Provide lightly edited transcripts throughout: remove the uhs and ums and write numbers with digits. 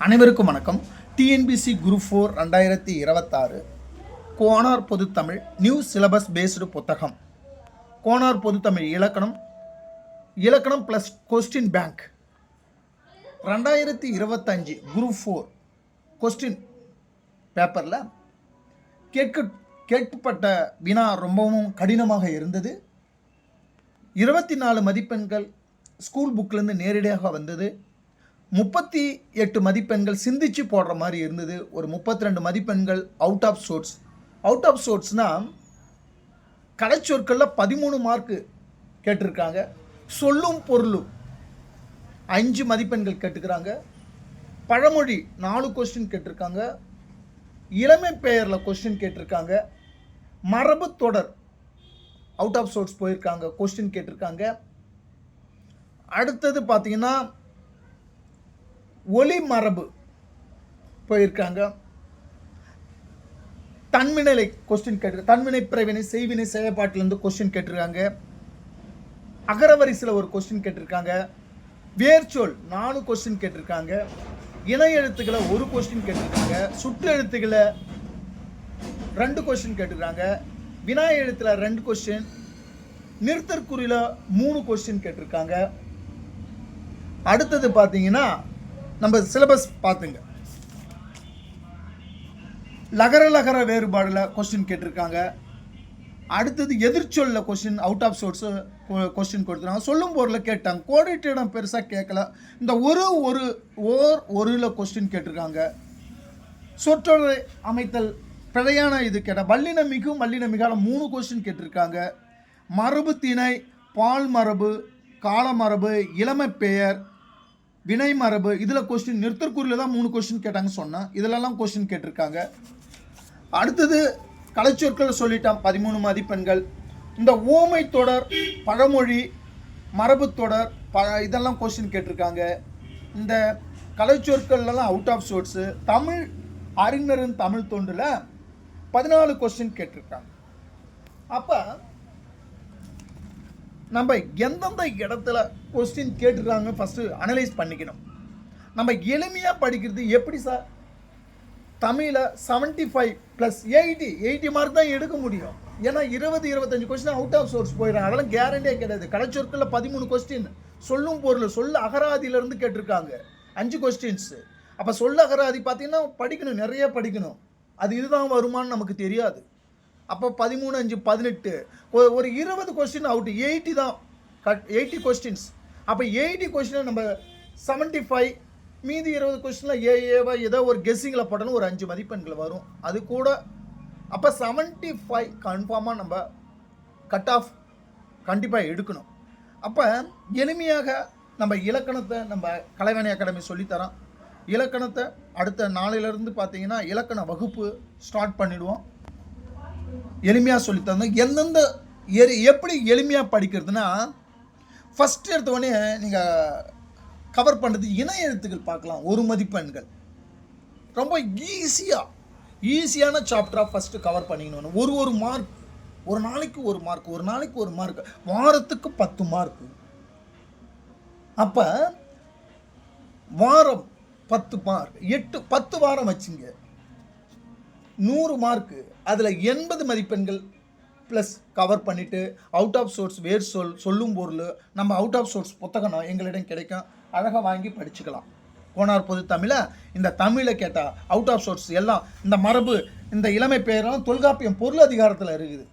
அனைவருக்கும் வணக்கம். TNPSC group 4 2026 Konar பொதுத்தமிழ் நியூ சிலபஸ் பேஸ்டு புத்தகம். கோனார் பொதுத்தமிழ் இலக்கணம் plus question bank 2025 group 4 question பேப்பரில் கேட்கப்பட்ட வினா ரொம்பவும் கடினமாக இருந்தது. 24 மதிப்பெண்கள் ஸ்கூல் புக்கிலேருந்து நேரடியாக வந்தது. 38 மதிப்பெண்கள் சிந்திச்சு போடுற மாதிரி இருந்தது. ஒரு 32 மதிப்பெண்கள் அவுட் ஆஃப் சோர்ஸ்னால் கலைச்சொற்களில் 13 மார்க்கு கேட்டிருக்காங்க. சொல்லும் பொருளும் 5 மதிப்பெண்கள் கேட்டுக்கிறாங்க. பழமொழி 4 கொஸ்டின் கேட்டிருக்காங்க. இளமை பெயரில் கொஸ்டின் கேட்டிருக்காங்க. மரபு தொடர் அவுட் ஆஃப் சோர்ஸ் போயிருக்காங்க, கொஸ்டின் கேட்டிருக்காங்க. அடுத்தது பார்த்தீங்கன்னா ஒலி மரபு போயிருக்காங்க. தன்வினை கொஸ்டின் கேட்டிருக்காங்க. தன்வினை பிறவினை செய்வினை செயற்பாட்டிலேருந்து கொஸ்டின் கேட்டிருக்காங்க. அகரவரிசையில் ஒரு கொஸ்டின் கேட்டிருக்காங்க. வேர்ச்சொல் 4 கொஸ்டின் கேட்டிருக்காங்க. இணை எழுத்துக்களை 1 கொஸ்டின் கேட்டிருக்காங்க. சுட்டு எழுத்துக்களை 2 கொஸ்டின் கேட்டிருக்காங்க. வினாய் எழுத்துல 2 கொஸ்டின், நிறுத்தற்குறியில் 3 கொஸ்டின் கேட்டிருக்காங்க. அடுத்தது பார்த்தீங்கன்னா நம்ம சிலபஸ் பார்த்துங்க. லகர வேறுபாடில் கொஸ்டின் கேட்டிருக்காங்க. அடுத்தது எதிர்ச்சொல்ல question out of source question கொடுத்துருக்காங்க. சொல்லும் பொருளில் கேட்டாங்க. கோடிட்டிடம் பெருசாக கேட்கல. இந்த ஒரு கொஸ்டின் கேட்டிருக்காங்க. சொற்றொடரை அமைத்தல் பிழையான இது கேட்டால் வல்லின மிகால 3 கொஸ்டின் கேட்டிருக்காங்க. மரபு திணை, பால் மரபு, கால மரபு, இளமை பெயர், வினை மரபு, இதில் கொஸ்டின் நிறுத்தற்குறியில் தான் 3 கொஸ்டின் கேட்டாங்க சொன்னேன். இதிலெல்லாம் கொஸ்டின் கேட்டிருக்காங்க. அடுத்தது கலைச்சொற்கள் சொல்லிட்டான் 13 மதிப்பெண்கள். இந்த ஓமை தொடர், பழமொழி, மரபு தொடர் இதெல்லாம் கொஸ்டின் கேட்டிருக்காங்க. இந்த கலைச்சொற்கள்லாம் அவுட் ஆஃப் சோர்ஸு. தமிழ் அறிஞரின் தமிழ் தொண்டில் 14 கொஸ்டின் கேட்டிருக்காங்க. அப்போ நம்ம எந்தெந்த இடத்துல கொஸ்டின் கேட்டுருக்காங்க ஃபஸ்ட்டு அனலைஸ் பண்ணிக்கணும். நம்ம எளிமையாக படிக்கிறது எப்படி சார்? தமிழில் 75 + 80 மார்க் தான் எடுக்க முடியும். ஏன்னா 20-25 கொஸ்டின் அவுட் ஆஃப் சோர்ஸ் போயிடும். அதெல்லாம் கேரண்டியே கிடையாது. கலைச்சொற்களில் 13 கொஸ்டின், சொல்லும் பொருள் சொல்ல அகராதியிலேருந்து கேட்டிருக்காங்க 5 கொஸ்டின்ஸு. அப்போ சொல்ல அகராதி பார்த்தீங்கன்னா படிக்கணும், நிறைய படிக்கணும். அது இதுதான் வருமானு நமக்கு தெரியாது. அப்போ 13 5 18 ஒரு 20 கொஸ்டின் அவுட். 80 தான் 80 கொஸ்டின்ஸ். அப்போ 80 கொஸ்டினை நம்ம 75, மீதி 20 கொஸ்டினில் ஏவா ஏதோ ஒரு கெஸ்ஸிங்கில் போட்டணும், ஒரு 5 மதிப்பெண்கள் வரும். அது கூட அப்போ 75 கன்ஃபார்மாக நம்ம கட் ஆஃப் கண்டிப்பாக எடுக்கணும். அப்போ எளிமையாக நம்ம இலக்கணத்தை நம்ம கலைவாணி அகாடமி சொல்லித்தரோம். இலக்கணத்தை அடுத்த நாளிலிருந்து பார்த்தீங்கன்னா இலக்கண வகுப்பு ஸ்டார்ட் பண்ணிவிடுவோம். எளிமையாக சொல்லித்தந்தோம். எந்தெந்த எப்படி எளிமையாக படிக்கிறதுனா, ஃபஸ்ட்டு எடுத்தோடனே நீங்கள் கவர் பண்ணுறது இணை எழுத்துக்கள் பார்க்கலாம். 1 மதிப்பெண்கள் ரொம்ப ஈஸியான சாப்டராக ஃபஸ்ட்டு கவர் பண்ணிக்கணும். ஒரு மார்க், ஒரு நாளைக்கு 1 மார்க், வாரத்துக்கு 10 மார்க். அப்போ வாரம் 10 மார்க், 10 வாரம் வச்சுங்க, 100 மார்க்கு. அதில் 80 மதிப்பெண்கள் ப்ளஸ் கவர் பண்ணிவிட்டு அவுட் ஆஃப் சோர்ஸ் சொல்லும் பொருள் நம்ம அவுட் ஆஃப் சோர்ஸ் புத்தகம் எங்களிடம் கிடைக்கும். அழகாக வாங்கி படிச்சுக்கலாம். கோனார் பொது தமிழை இந்த தமிழில் கேட்டால் அவுட் ஆஃப் சோர்ஸ் எல்லாம் இந்த மரபு, இந்த இளமை பெயரெல்லாம் தொல்காப்பியம் பொருள் அதிகாரத்தில் இருக்குது.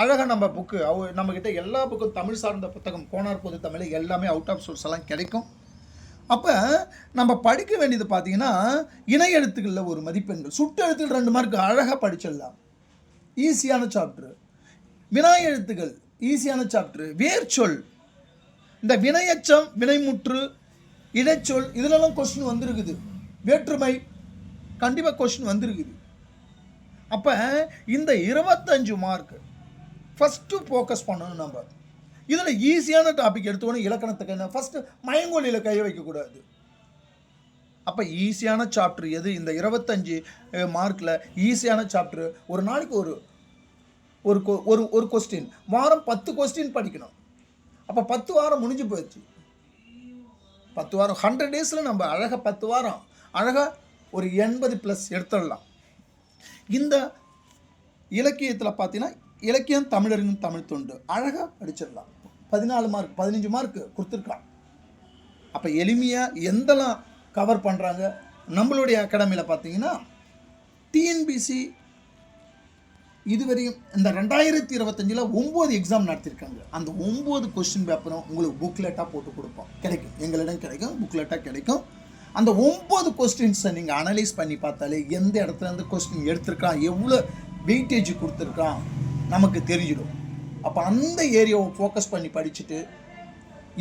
அழகாக நம்ம புக்கு நம்மக்கிட்ட எல்லா புக்கும் தமிழ் சார்ந்த புத்தகம் கோனார் பொது தமிழை எல்லாமே அவுட் ஆஃப் சோர்ஸ் எல்லாம் கிடைக்கும். அப்போ நம்ம படிக்க வேண்டியது பார்த்தீங்கன்னா இணை எழுத்துக்களில் 1 மதிப்பெண்கள், சுட்டு எழுத்துக்கள் 2 மார்க், அழகாக படிச்சிடலாம். ஈஸியான சாப்டரு. வினாய் எழுத்துக்கள் ஈஸியான சாப்டரு. வேர்ச்சொல், இந்த வினையச்சம், வினைமுற்று, இடைச்சொல் இதிலெல்லாம் கொஸ்டின் வந்துருக்குது. வேற்றுமை கண்டிப்பாக கொஸ்டின் வந்துருக்குது. அப்போ இந்த 25 மார்க் ஃபஸ்ட்டு ஃபோக்கஸ் பண்ணணும். நம்ம இதில் ஈஸியான டாபிக் எடுத்துக்கணும். இலக்கணத்துக்கு என்ன ஃபஸ்ட்டு மயங்கொலியில் கை வைக்கக்கூடாது. அப்போ ஈஸியான சாப்டர் எது? இந்த 25 மார்க்கில் ஈஸியான சாப்டரு. ஒரு நாளைக்கு ஒரு கொஸ்டின், வாரம் 10 கொஸ்டின் படிக்கணும். அப்போ 10 வாரம் முடிஞ்சு போயிடுச்சு. 10 வாரம் 100 டேஸில் நம்ம அழகாக 10 வாரம் அழகாக ஒரு 80+ எடுத்துடலாம். இந்த இலக்கியத்தில் பார்த்தீங்கன்னா இலக்கியம் தமிழரின் தமிழ் தொண்டு அழகாக படிச்சிடலாம். 14 மார்க் 15 மார்க் கொடுத்துருக்கான். அப்போ எளிமையாக எந்தெல்லாம் கவர் பண்ணுறாங்க நம்மளுடைய அகாடமியில் பார்த்தீங்கன்னா டிஎன்பிசி இதுவரையும் இந்த 2025 9 எக்ஸாம் நடத்தியிருக்காங்க. அந்த 9 கொஸ்டின் பேப்பரும் உங்களுக்கு புக்லெட்டாக போட்டு கொடுப்போம். கிடைக்கும், எங்களிடம் கிடைக்கும், புக்லெட்டாக கிடைக்கும். அந்த 9 கொஸ்டின்ஸை நீங்கள் அனலைஸ் பண்ணி பார்த்தாலே எந்த இடத்துல இருந்து கொஸ்டின் எடுத்திருக்கான், எவ்வளோ வெயிட்டேஜ் கொடுத்துருக்கான் நமக்கு தெரிஞ்சிடும். அப்போ அந்த ஏரியாவை ஃபோக்கஸ் பண்ணி படிச்சுட்டு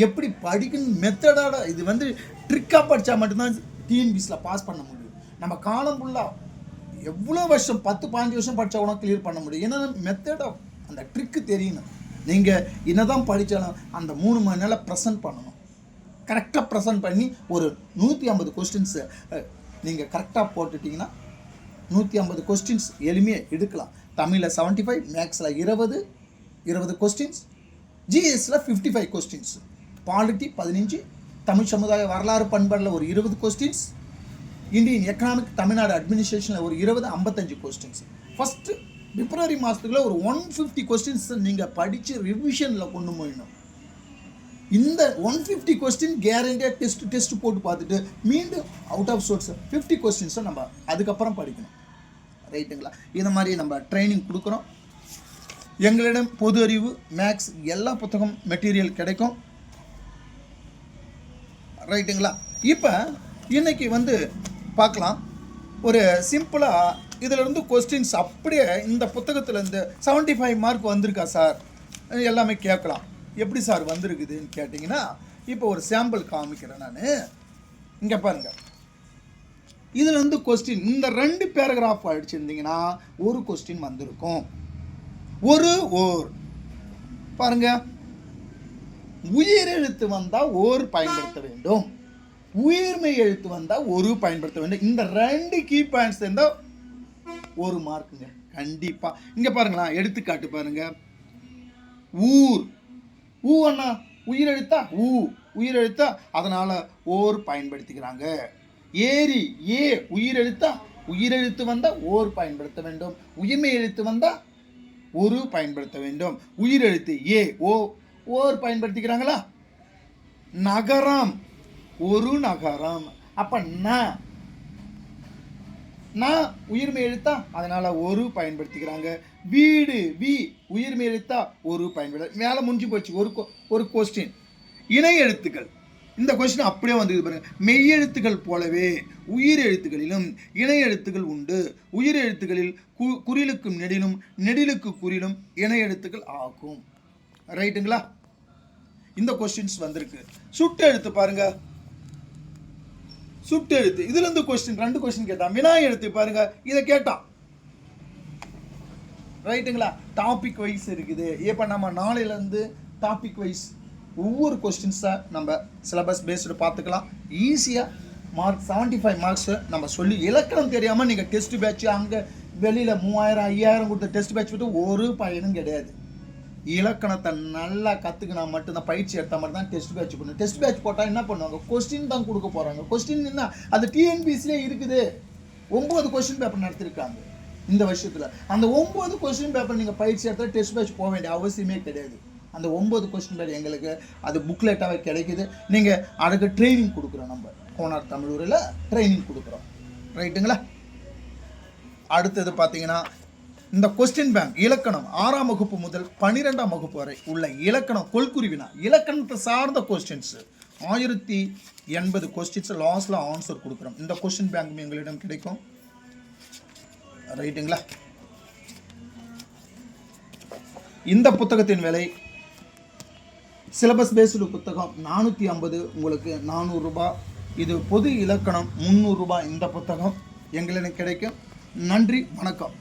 எப்படி படிக்கணும் மெத்தடாக இது வந்து ட்ரிக்காக படித்தா மட்டும்தான் டிஎன்பிசியில் பாஸ் பண்ண முடியும். நம்ம காலம் ஃபுல்லாக எவ்வளோ வருஷம் 10-15 வருஷம் படித்தா கூட கிளியர் பண்ண முடியும். ஏன்னா மெத்தடாக அந்த ட்ரிக்கு தெரியணும். நீங்கள் என்ன தான் படித்தாலும் அந்த 3 மணி நேரம் ப்ரெசென்ட் பண்ணணும். கரெக்டாக ப்ரெசென்ட் பண்ணி ஒரு 150 கொஸ்டின்ஸு நீங்கள் கரெக்டாக போட்டுட்டிங்கன்னா 150 கொஸ்டின்ஸ் எளிமையாக எடுக்கலாம். தமிழில் 75, மேக்ஸில் 20 கொஸ்டின்ஸ், ஜிஎஸில் 55 கொஸ்டின்ஸ், பாலிட்டி 15, தமிழ் சமுதாய வரலாறு பண்பாடில் ஒரு 20 கொஸ்டின்ஸ், இந்தியன் எக்கனாமிக் தமிழ்நாடு அட்மினிஸ்ட்ரேஷனில் ஒரு 55 கொஸ்டின்ஸ். ஃபஸ்ட்டு பிப்ரவரி மாதத்துக்குள்ள ஒரு 150 கொஸ்டின்ஸ் நீங்கள் படித்து ரிவிஷனில் கொண்டு போயிடணும். இந்த 150 கொஸ்டின் கேரண்டியாக டெஸ்ட் போட்டு பார்த்துட்டு மீண்டும் அவுட் ஆஃப் சோர்ஸ் 50 கொஸ்டின்ஸை நம்ம அதுக்கப்புறம் படிக்கணும். ரைட்டுங்களா? இந்த மாதிரி நம்ம ட்ரைனிங் கொடுக்குறோம். எங்களிடம் பொது அறிவு, மேக்ஸ் எல்லா புத்தகம் மெட்டீரியல் கிடைக்கும். ரைட்டுங்களா? இப்போ இன்னைக்கு வந்து பார்க்கலாம். ஒரு சிம்பிளாக இதிலிருந்து கொஸ்டின்ஸ் அப்படியே இந்த புத்தகத்திலேருந்து 75 மார்க் வந்திருக்கா சார் எல்லாமே கேட்கலாம். எப்படி சார் வந்திருக்குதுன்னு கேட்டிங்கன்னா இப்போ ஒரு சாம்பிள் காமிக்கிறேன் நான். இங்கே பாருங்கள், இதிலிருந்து கொஸ்டின் இந்த 2 பேராகிராஃப் அடிச்சிருந்தீங்கன்னா ஒரு கொஸ்டின் வந்திருக்கும். ஓர் பாருங்க, உயிரெழுத்து வந்தால் ஓர் பயன்படுத்த வேண்டும், உயிர்மை எழுத்து வந்தால் ஒரு பயன்படுத்த வேண்டும். இந்த 2 கீ பாயிண்ட்ஸ் இருந்தால் ஒரு மார்க்குங்க கண்டிப்பாக. இங்கே பாருங்களா, எடுத்துக்காட்டு பாருங்க. ஊர், ஊ அண்ணா உயிரெழுத்தா, உயிரெழுத்தா, அதனால் ஓர் பயன்படுத்திக்கிறாங்க. ஏரி, உயிரெழுத்தா, உயிரெழுத்து வந்தால் ஓர் பயன்படுத்த வேண்டும், உயிர்மை எழுத்து வந்தால் ஒரு பயன்படுத்த வேண்டும். உயிரெழுத்து ஓர் பயன்படுத்திக்கிறாங்களா? நகரம், ஒரு நகரம், அப்போ நான் உயிர்மை எழுத்தா, அதனால் ஒரு பயன்படுத்திக்கிறாங்க. வீடு, உயிர்மை எழுத்தா, ஒரு பயன்படுத்த. மேலே முடிஞ்சு போச்சு ஒரு கொஸ்டின். இணை எழுத்துக்கள், இந்த கொஸ்டின் அப்படியே வந்து இது பாருங்க. மெய்யெழுத்துக்கள் போலவே உயிர் எழுத்துக்களிலும் இணை எழுத்துக்கள் உண்டு. உயிர் எழுத்துக்களில் குறிலுக்கும் நெடிலும், நெடிலுக்கு குறிலும் இணை எழுத்துக்கள் ஆகும். ரைட்டுங்களா? இந்த கொஸ்டின்ஸ் வந்திருக்கு. சுட்டு எழுத்து பாருங்க, சுட்டு எழுத்து இதுல இருந்து கொஸ்டின் 2 கொஸ்டின் கேட்டான். வினா எழுத்து பாருங்க, இதை கேட்டான். ரைட்டுங்களா? டாபிக் வைஸ் இருக்குது. இப்போ நம்ம நாளையிலேருந்து டாபிக் வைஸ் ஒவ்வொரு கொஸ்டின்ஸை நம்ம சிலபஸ் பேஸ்டு பார்த்துக்கலாம். ஈஸியாக மார்க் 75 மார்க்ஸு நம்ம சொல்லி, இலக்கணம் தெரியாமல் நீங்கள் டெஸ்ட் பேட்ச் அங்கே வெளியில் 3000 5000 கொடுத்த டெஸ்ட் பேட்ச் விட்டு ஒரு பயனும் கிடையாது. இலக்கணத்தை நல்லா கற்றுக்கினா மட்டும்தான், பயிற்சி எடுத்தால் மட்டும் தான் டெஸ்ட் பேட்ச் பண்ணணும். டெஸ்ட் பேட்ச் போட்டால் என்ன பண்ணுவாங்க, கொஸ்டின் தான் கொடுக்க போகிறாங்க. கொஸ்டின் என்ன, அது டிஎன்பிசிலே இருக்குது. 9 கொஸ்டின் பேப்பர் நடத்திருக்காங்க இந்த வருஷத்தில். அந்த 9 கொஸ்டின் பேப்பர் நீங்கள் பயிற்சி எடுத்தால் டெஸ்ட் பேட்ச் போக வேண்டிய அவசியமே கிடையாது. அந்த 9 கொஸ்டின் பேர் எங்களுக்கு அது புக்லெட்டாகவே கிடைக்குது. நீங்கள் அதுக்கு ட்ரைனிங் கொடுக்குறோம். நம்ம கோனார் தமிழூரில் ட்ரைனிங் கொடுக்குறோம். ரைட்டுங்களா? அடுத்தது பார்த்தீங்கன்னா இந்த கொஸ்டின் பேங்க் இலக்கணம் 6ஆம் வகுப்பு முதல் 12ஆம் வகுப்பு வரை உள்ள இலக்கணம் கொள்குறிவினா இலக்கணத்தை சார்ந்த கொஸ்டின்ஸ் 1080 கொஸ்டின்ஸ் லாஸ்ட்ல ஆன்சர் கொடுக்குறோம். இந்த கொஸ்டின் பேங்க் எங்களிடம் கிடைக்கும். ரைட்டுங்களா? இந்த புத்தகத்தின் விலை சிலபஸ் பேஸ்டு புத்தகம் 450, உங்களுக்கு 400 ரூபாய். இது பொது இலக்கணம் 300 ரூபாய். இந்த புத்தகம் எங்களிடம் கிடைக்கும். நன்றி, வணக்கம்.